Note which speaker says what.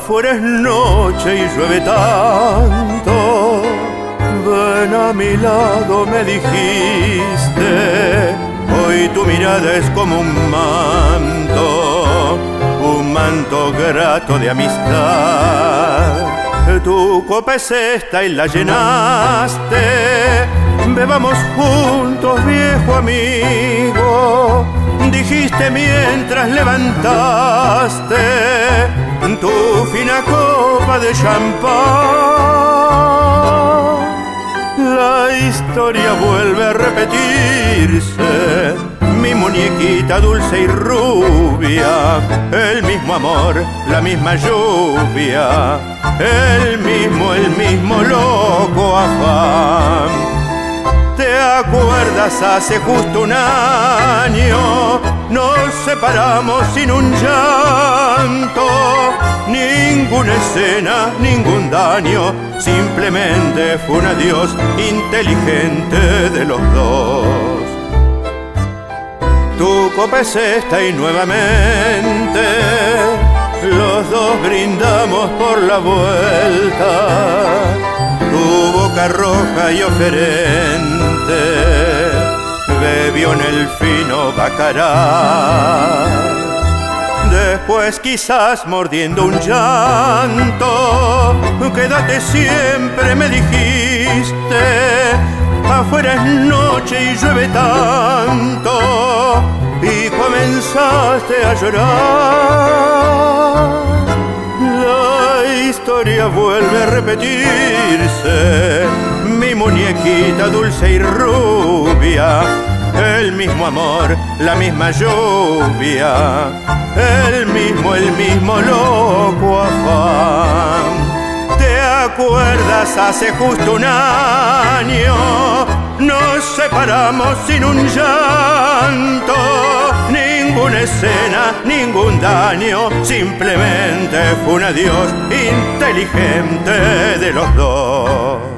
Speaker 1: afuera es noche y llueve tanto. Ven a mi lado, me dijiste. Hoy tu mirada es como un manto grato de amistad. Tu copa es esta y la llenaste. Bebamos juntos, viejo amigo, dijiste mientras levantaste tu fina copa de champán. La historia vuelve a repetirse, mi muñequita dulce y rubia, el mismo amor, la misma lluvia, el mismo loco afán. ¿Te acuerdas? Hace justo un año nos separamos sin un llanto, ninguna escena, ningún daño, simplemente fue un adiós inteligente de los dos. Tu copa es esta y nuevamente los dos brindamos por la vuelta. Tu boca roja y oferente bebió en el fino bacará. Después quizás mordiendo un llanto, quédate siempre me dijiste. Afuera es noche y llueve tanto, y comenzaste a llorar. La historia vuelve a repetirse, mi muñequita dulce y rubia, el mismo amor, la misma lluvia, el mismo loco afán. ¿Te acuerdas? Hace justo un año nos separamos sin un llanto, ninguna escena, ningún daño, simplemente fue un adiós inteligente de los dos.